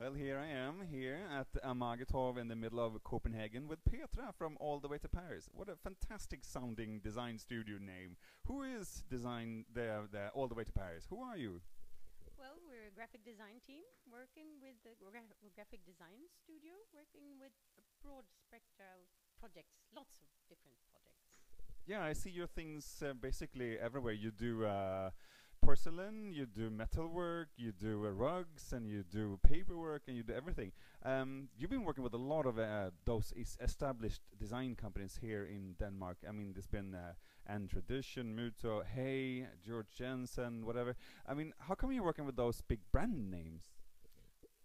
Well, here I am, here at Amagertorv in the middle of Copenhagen with Petra from All the Way to Paris. What a fantastic sounding design studio name. Who is design the All the Way to Paris? Who are you? Well, we're a graphic design team working with the graphic design studio, working with a broad spectral projects, lots of different projects. Yeah, I see your things basically everywhere. You do porcelain, you do metalwork, you do rugs, and you do paperwork, and you do everything. You've been working with a lot of those established design companies here in Denmark. I mean, there's been and Tradition, Muto, Hey, George Jensen, whatever. I mean, how come you're working with those big brand names?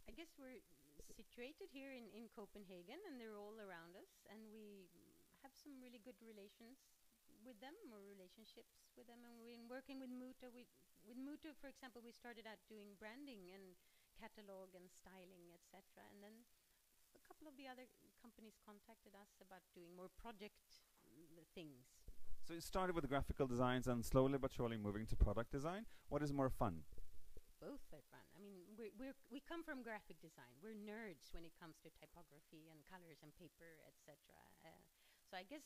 I guess we're situated here in Copenhagen, and they're all around us, and we have some really good relations with them, or relationships with them, and we've been working with Muto. With Muto, for example, we started out doing branding and catalog and styling, etc. And then a couple of the other companies contacted us about doing more project things. So you started with graphical designs and slowly but surely moving to product design. What is more fun? Both are fun. I mean, we come from graphic design. We're nerds when it comes to typography and colors and paper, etc. So I guess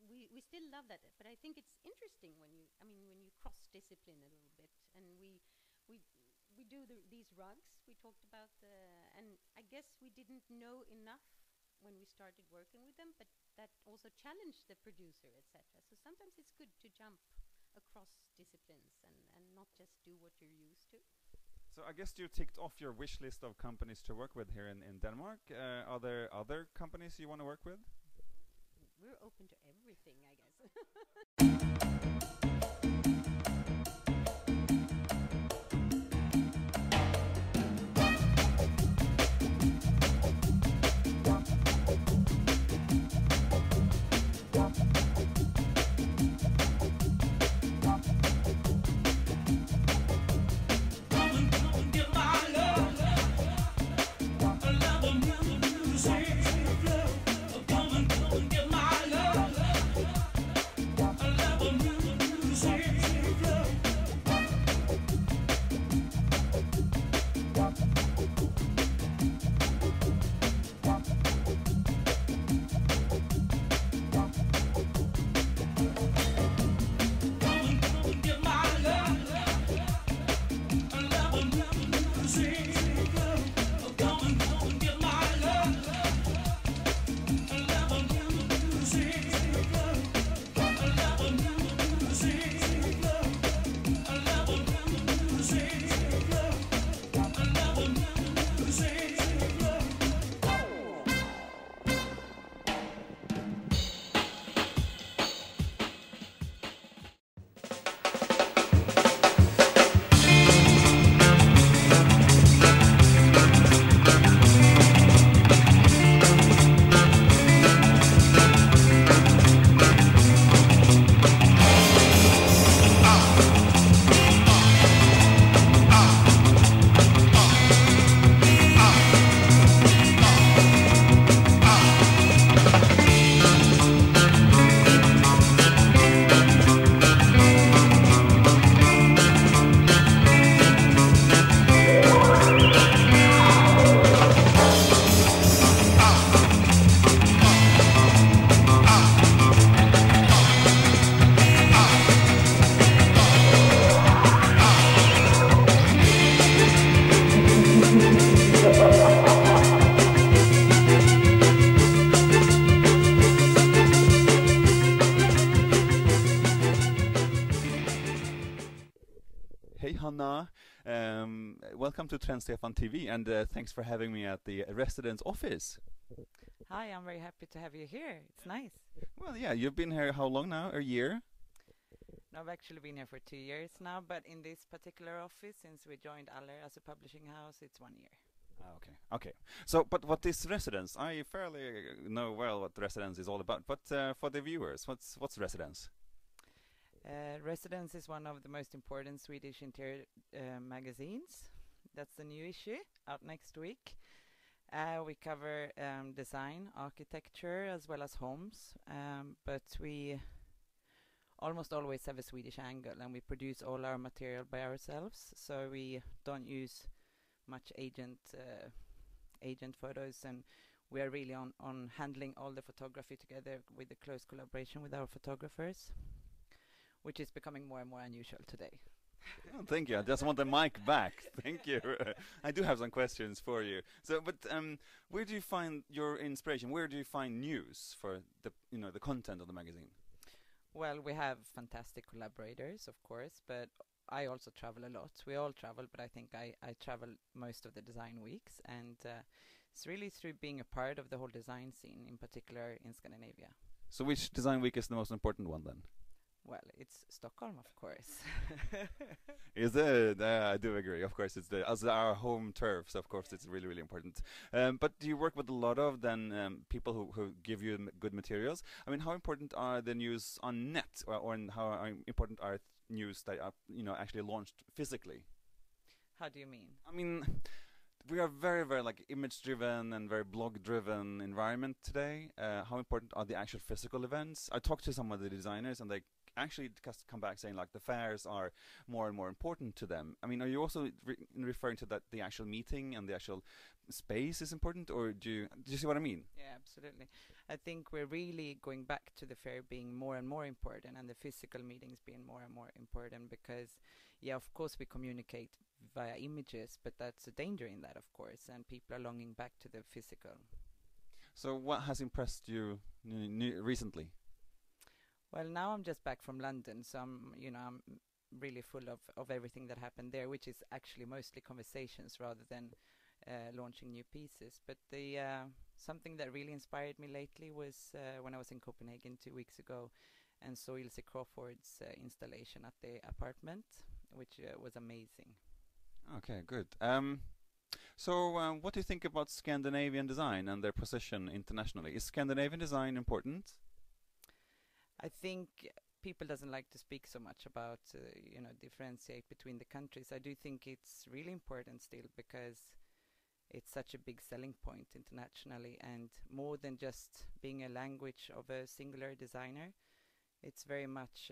we still love that, but I think it's interesting when you cross discipline a little bit, and we do these rugs we talked about, and I guess we didn't know enough when we started working with them, but that also challenged the producer, etc. So sometimes it's good to jump across disciplines and not just do what you're used to. So I guess you ticked off your wish list of companies to work with here in Denmark. Are there other companies you want to work with? We're open to everything, I guess. Welcome to Trendstefan TV, and thanks for having me at the residence office. Hi, I'm very happy to have you here. It's nice. Well, yeah, you've been here how long now? A year? No, I've actually been here for 2 years now, but in this particular office, since we joined Aller as a publishing house, it's 1 year. Okay. So, but what is residence? I fairly know well what residence is all about, but for the viewers, what's residence? Residence is one of the most important Swedish interior magazines. That's the new issue out next week. We cover design, architecture, as well as homes, but we almost always have a Swedish angle, and we produce all our material by ourselves, so we don't use much agent agent photos, and we are really on handling all the photography together with the close collaboration with our photographers, which is becoming more and more unusual today. Oh, thank you. I just want the mic back. Thank you. I do have some questions for you. So, but where do you find your inspiration? Where do you find news for the content of the magazine? Well, we have fantastic collaborators, of course, but I also travel a lot. We all travel, but I think I travel most of the design weeks, and it's really through being a part of the whole design scene, in particular in Scandinavia. So, which design week is the most important one then? Well, it's Stockholm, of course. Is it? I do agree. Of course, it's as our home turf, so of course it's really, really important. But do you work with a lot of people who give you good materials? I mean, how important are the news on net, or how important are news that are actually launched physically? How do you mean? I mean, we are very, very like image-driven and very blog-driven environment today. How important are the actual physical events? I talked to some of the designers, and they actually come back saying like the fairs are more and more important to them. I mean, are you also referring to that the actual meeting and the actual space is important, or do you see what I mean? Yeah, absolutely. I think we're really going back to the fair being more and more important, and the physical meetings being more and more important, because yeah, of course we communicate via images, but that's a danger in that, of course, and people are longing back to the physical. So what has impressed you recently? Well, now I'm just back from London, so I'm really full of everything that happened there, which is actually mostly conversations rather than launching new pieces. But the something that really inspired me lately was when I was in Copenhagen 2 weeks ago and saw Ilse Crawford's installation at the apartment, which was amazing. Okay, good. So what do you think about Scandinavian design and their position internationally? Is Scandinavian design important? I think people doesn't like to speak so much about, differentiate between the countries. I do think it's really important still, because it's such a big selling point internationally, and more than just being a language of a singular designer, it's very much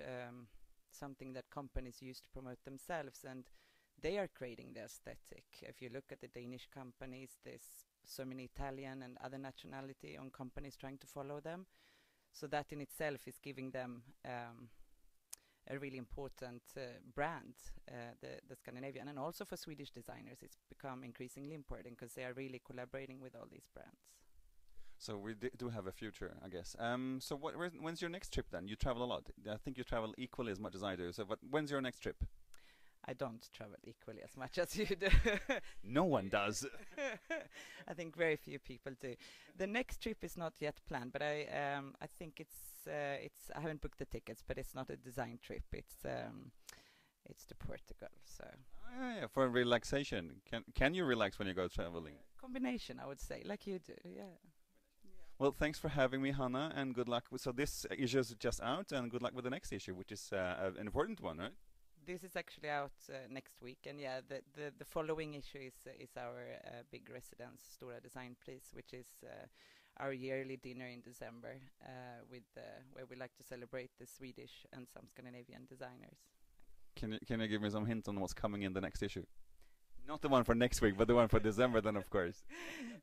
something that companies use to promote themselves, and they are creating the aesthetic. If you look at the Danish companies, there's so many Italian and other nationality on companies trying to follow them. So that in itself is giving them a really important brand, the Scandinavian. And also for Swedish designers, it's become increasingly important because they are really collaborating with all these brands. So we do have a future, I guess. So when's your next trip then? You travel a lot. I think you travel equally as much as I do. So when's your next trip? I don't travel equally as much as you do. No one does. I think very few people do. The next trip is not yet planned, but I think it's I haven't booked the tickets, but it's not a design trip. It's to Portugal. So yeah, for relaxation. Can you relax when you go traveling? Combination, I would say, like you do. Yeah. Well, thanks for having me, Hanna, and good luck. So this issue is just out, and good luck with the next issue, which is an important one, right? This is actually out next week, and yeah, the following issue is our big residence, Stora Design Please, which is our yearly dinner in December, where we like to celebrate the Swedish and some Scandinavian designers. Can you give me some hints on what's coming in the next issue? Not the one for next week, but the one for December then, of course.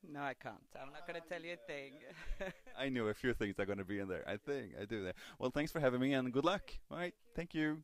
No, I can't. I'm not going to tell you a thing. I know a few things are going to be in there. I think I do that. Well, thanks for having me, and good luck. All right, thank you.